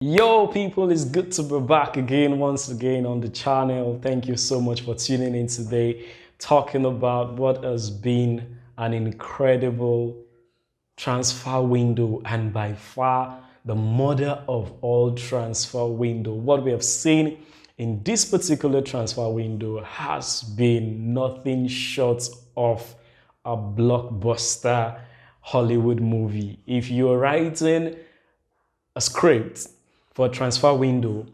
Yo, people, it's good to be back again, once again on the channel. Thank you so much for tuning in today, talking about what has been an incredible transfer window and by far the mother of all transfer window. What we have seen in this particular transfer window has been nothing short of a blockbuster Hollywood movie. If you're writing a script for a transfer window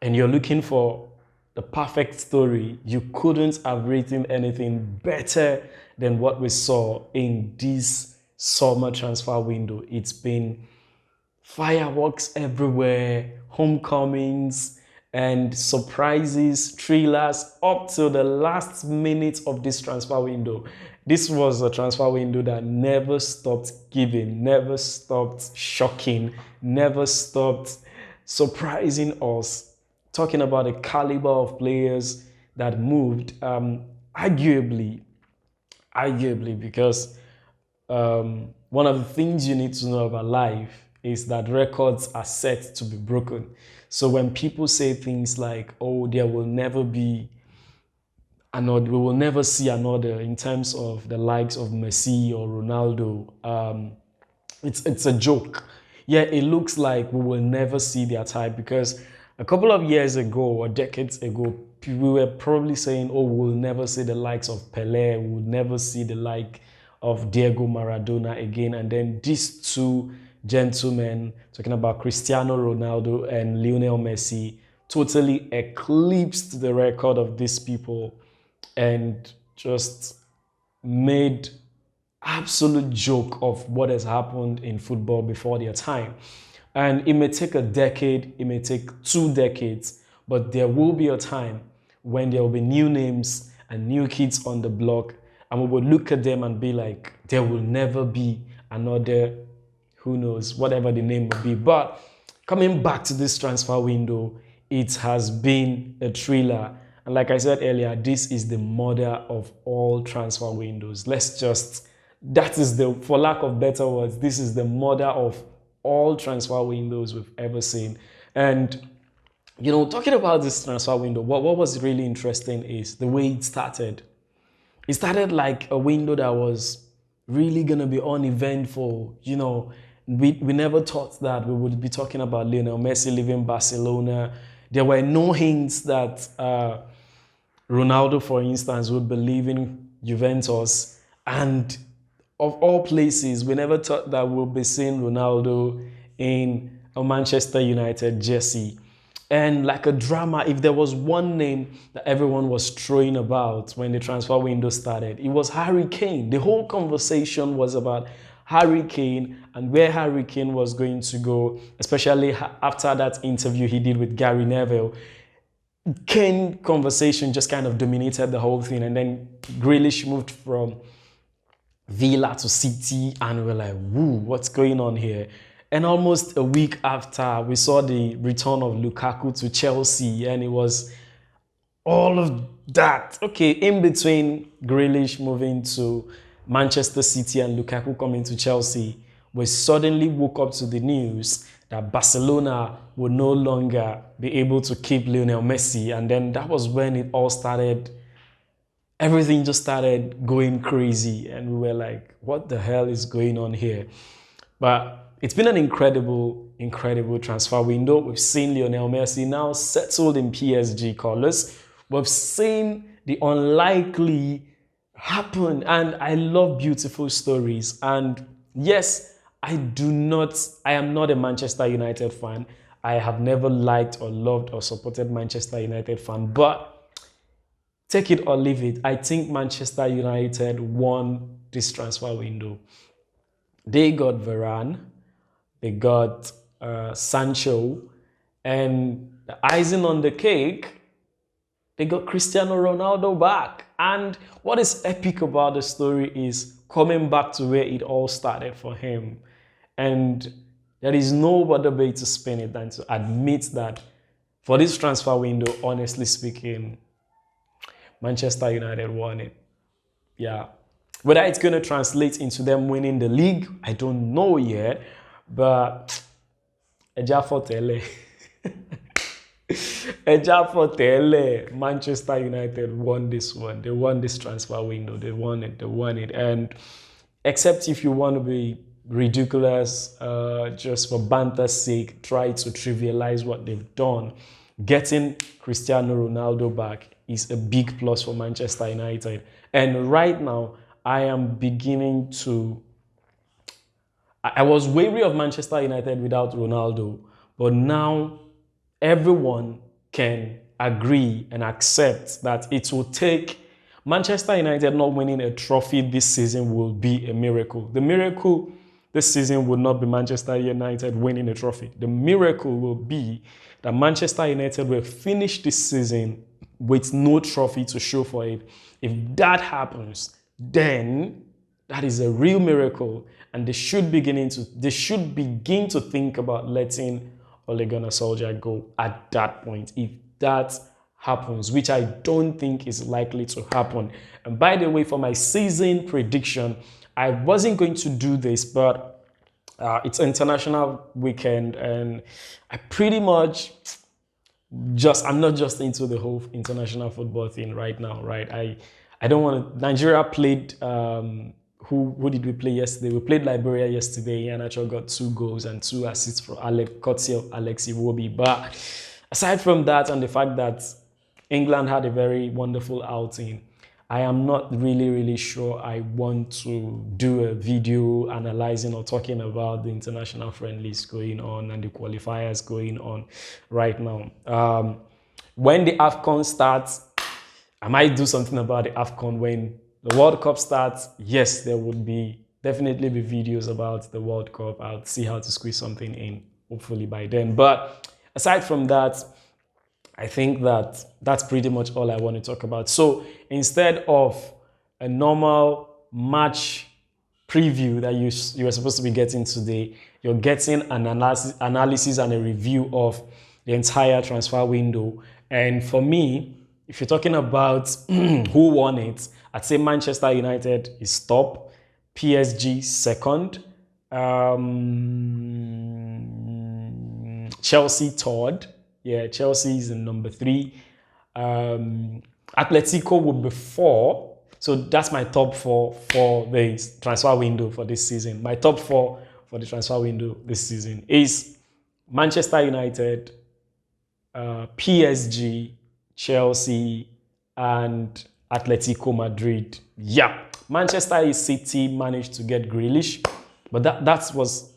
and you're looking for the perfect story, you couldn't have written anything better than what we saw in this summer transfer window. It's been fireworks everywhere, homecomings, and surprises, thrillers up till the last minute of this transfer window. This was a transfer window that never stopped giving, never stopped shocking, never stopped surprising us. Talking about the caliber of players that moved, arguably, because one of the things you need to know about life is that records are set to be broken. So when people say things like, oh, there will never be another, we will never see another in terms of the likes of Messi or Ronaldo, it's a joke. Yeah, it looks like we will never see their type because a couple of years ago or decades ago, we were probably saying, oh, we'll never see the likes of Pelé, we'll never see the like of Diego Maradona again. And then these two gentlemen, talking about Cristiano Ronaldo and Lionel Messi, totally eclipsed the record of these people and just made absolute joke of what has happened in football before their time. And it may take a decade, it may take 2 decades, but there will be a time when there will be new names and new kids on the block, and we will look at them and be like, there will never be another, who knows, whatever the name will be. But coming back to this transfer window, it has been a thriller. And like I said earlier, this is the mother of all transfer windows. That is the, for lack of better words, this is the mother of all transfer windows we've ever seen. And, talking about this transfer window, what was really interesting is the way it started. It started like a window that was really going to be uneventful. We never thought that we would be talking about Lionel Messi leaving Barcelona. There were no hints that Ronaldo, for instance, would be leaving Juventus. And of all places, we never thought that we'll be seeing Ronaldo in a Manchester United jersey. And like a drama, if there was one name that everyone was throwing about when the transfer window started, it was Harry Kane. The whole conversation was about Harry Kane and where Harry Kane was going to go, especially after that interview he did with Gary Neville. Kane conversation just kind of dominated the whole thing, and then Grealish moved from Villa to City, and we're like, woo, what's going on here? And almost a week after, we saw the return of Lukaku to Chelsea, and it was all of that. Okay, in between Grealish moving to Manchester City and Lukaku coming to Chelsea, we suddenly woke up to the news that Barcelona would no longer be able to keep Lionel Messi. And then that was when it all started. Everything just started going crazy. And we were like, what the hell is going on here? But it's been an incredible, incredible transfer window. We've seen Lionel Messi now settled in PSG colors. We've seen the unlikely happen. And I love beautiful stories. And yes, I am not a Manchester United fan. I have never liked or loved or supported Manchester United fan, but take it or leave it. I think Manchester United won this transfer window. They got Varane, they got Sancho, and the icing on the cake, they got Cristiano Ronaldo back. And what is epic about the story is coming back to where it all started for him. And there is no other way to spin it than to admit that for this transfer window, honestly speaking, Manchester United won it. Yeah. Whether it's going to translate into them winning the league, I don't know yet. But Ejafotele. Ejafotele. Manchester United won this one. They won this transfer window. They won it. They won it. And except if you want to be ridiculous, just for banter's sake, try to trivialize what they've done. Getting Cristiano Ronaldo back is a big plus for Manchester United. And right now, I am beginning to... I was wary of Manchester United without Ronaldo, but now everyone can agree and accept that it will take... Manchester United not winning a trophy this season will be a miracle. The miracle this season will not be Manchester United winning a trophy. The miracle will be that Manchester United will finish this season with no trophy to show for it. If that happens, then that is a real miracle, and they should begin to think about letting Ole Gunnar Solskjaer go at that point. If that happens, which I don't think is likely to happen. And by the way, for my season prediction, I wasn't going to do this, but it's international weekend, and I pretty much I'm not just into the whole international football thing right now, right? I don't want to... Nigeria played, who did we play yesterday? We played Liberia yesterday. Iheanacho got 2 goals and 2 assists for courtesy of Alex Iwobi. But aside from that, and the fact that England had a very wonderful outing, I am not really sure I want to do a video analyzing or talking about the international friendlies going on and the qualifiers going on right now. When the AFCON starts, I might do something about the AFCON. When the World Cup starts, yes, there would definitely be videos about the World Cup. I'll see how to squeeze something in, hopefully by then. But aside from that, I think that that's pretty much all I want to talk about. So instead of a normal match preview that you were supposed to be getting today, you're getting an analysis and a review of the entire transfer window. And for me, if you're talking about who won it, I'd say Manchester United is top, PSG second, Chelsea third. Yeah, Chelsea is in number 3. Atletico would be 4. So that's my top 4 for the transfer window for this season. My top 4 for the transfer window this season is Manchester United, PSG, Chelsea, and Atletico Madrid. Yeah, Manchester City managed to get Grealish, but that was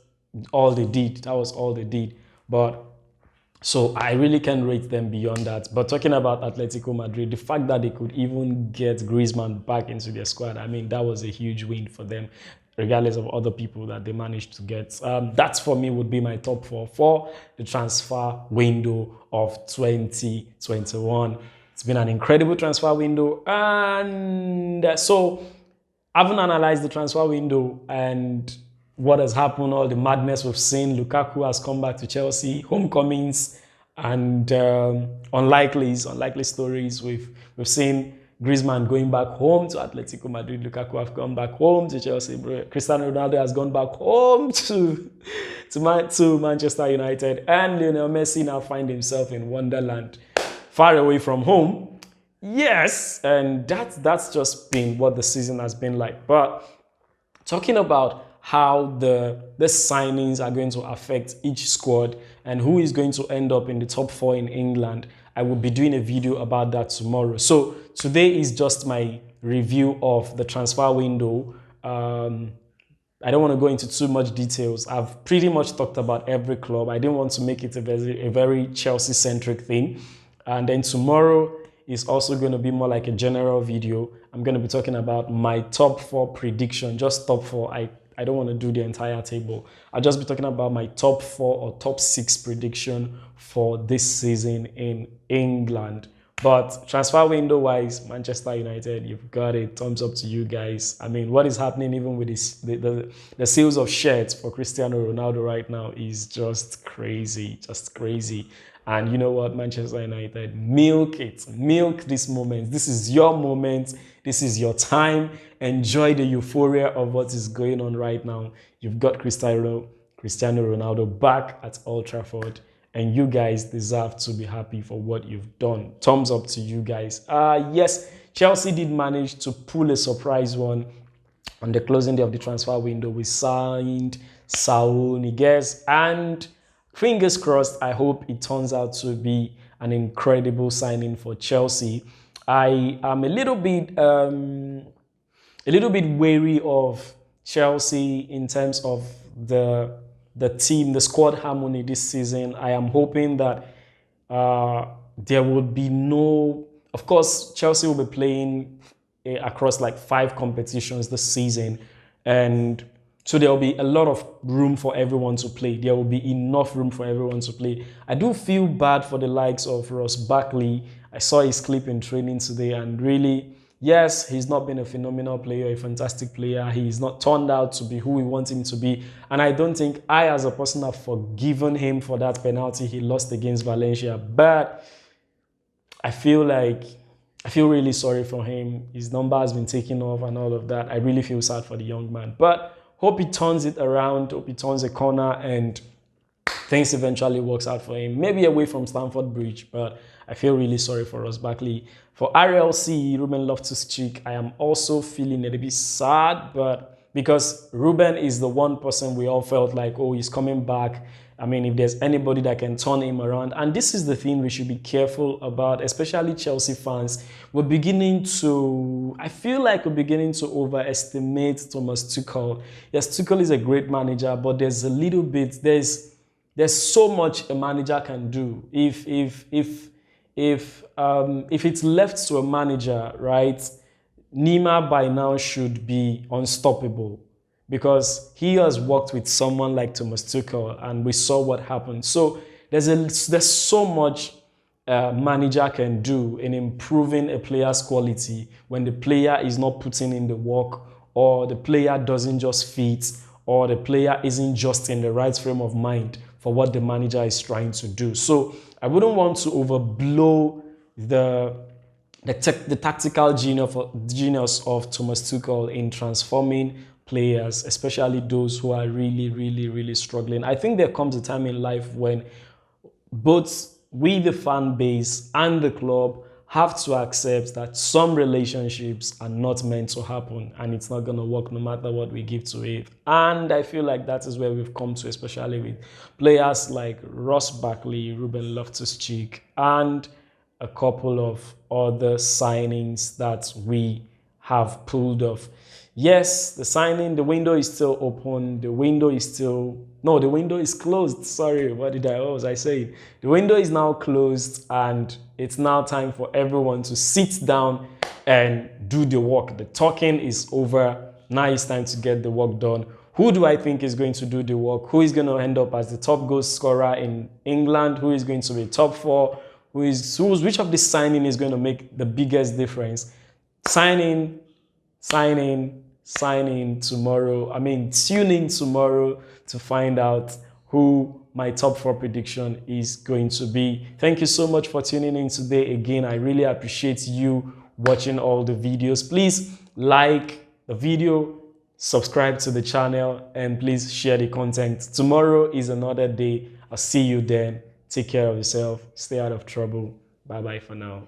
all they did. That was all they did. But so I really can't rate them beyond that. But talking about Atletico Madrid, the fact that they could even get Griezmann back into their squad, I mean, that was a huge win for them, regardless of other people that they managed to get. That for me would be my top 4 for the transfer window of 2021. It's been an incredible transfer window. And so having analyzed the transfer window and what has happened, all the madness we've seen, Lukaku has come back to Chelsea, homecomings and unlikely stories. We've seen Griezmann going back home to Atletico Madrid. Lukaku have gone back home to Chelsea. Cristiano Ronaldo has gone back home to Manchester United. And Lionel Messi now finds himself in Wonderland, far away from home. Yes, and that's just been what the season has been like. But talking about how the signings are going to affect each squad and who is going to end up in the top 4 in England, I will be doing a video about that tomorrow. So today is just my review of the transfer window. I don't want to go into too much details. I've pretty much talked about every club. I didn't want to make it a very Chelsea-centric thing. And then tomorrow is also going to be more like a general video. I'm going to be talking about my top 4 prediction, just top 4. I don't want to do the entire table. I'll just be talking about my top 4 or top 6 prediction for this season in England. But transfer window wise, Manchester United, you've got it. Thumbs up to you guys. I mean, what is happening even with the sales of shirts for Cristiano Ronaldo right now is just crazy, And you know what, Manchester United, milk it. Milk this moment. This is your moment. This is your time. Enjoy the euphoria of what is going on right now. You've got Cristiano Cristiano Ronaldo back at Old Trafford. And you guys deserve to be happy for what you've done. Thumbs up to you guys. Yes, Chelsea did manage to pull a surprise one on the closing day of the transfer window. We signed Saul Niguez, and fingers crossed, I hope it turns out to be an incredible signing for Chelsea. I am a little bit wary of Chelsea in terms of the team, the squad harmony this season. I am hoping that there would be no. Of course, Chelsea will be playing across like 5 competitions this season, and so there will be a lot of room for everyone to play. There will be enough room for everyone to play. I do feel bad for the likes of Ross Barkley. I saw his clip in training today, and really, yes, he's not been a phenomenal player, a fantastic player. He's not turned out to be who we want him to be. And I don't think I, as a person, have forgiven him for that penalty he lost against Valencia. But I feel really sorry for him. His number has been taken off and all of that. I really feel sad for the young man. But hope he turns it around, hope he turns a corner and things eventually works out for him. Maybe away from Stamford Bridge, but I feel really sorry for Ross Barkley. For RLC, Ruben Loftus-Cheek, I am also feeling a little bit sad, but because Ruben is the one person we all felt like, oh, he's coming back. I mean, if there's anybody that can turn him around. And this is the thing we should be careful about, especially Chelsea fans. I feel like we're beginning to overestimate Thomas Tuchel. Yes, Tuchel is a great manager, but there's so much a manager can do. If it's left to a manager, right, Nima by now should be unstoppable because he has worked with someone like Thomas Tuchel and we saw what happened. So there's so much a manager can do in improving a player's quality when the player is not putting in the work, or the player doesn't just fit, or the player isn't just in the right frame of mind for what the manager is trying to do. So I wouldn't want to overblow the tactical genius of Thomas Tuchel in transforming players, especially those who are really, really, really struggling. I think there comes a time in life when both we, the fan base, and the club have to accept that some relationships are not meant to happen and it's not going to work no matter what we give to it. And I feel like that is where we've come to, especially with players like Ross Barkley, Ruben Loftus-Cheek, and a couple of other signings that we have pulled off. Yes, the window is still open. The window is closed. Sorry, what was I saying? The window is now closed and it's now time for everyone to sit down and do the work. The talking is over. Now it's time to get the work done. Who do I think is going to do the work? Who is going to end up as the top goal scorer in England? Who is going to be top 4? Which of this signing is going to make the biggest difference? Signing tomorrow. Tune in tomorrow to find out who my top 4 prediction is going to be. Thank you so much for tuning in today. Again, I really appreciate you watching all the videos. Please like the video, subscribe to the channel, and please share the content. Tomorrow is another day. I'll see you then. Take care of yourself. Stay out of trouble. Bye-bye for now.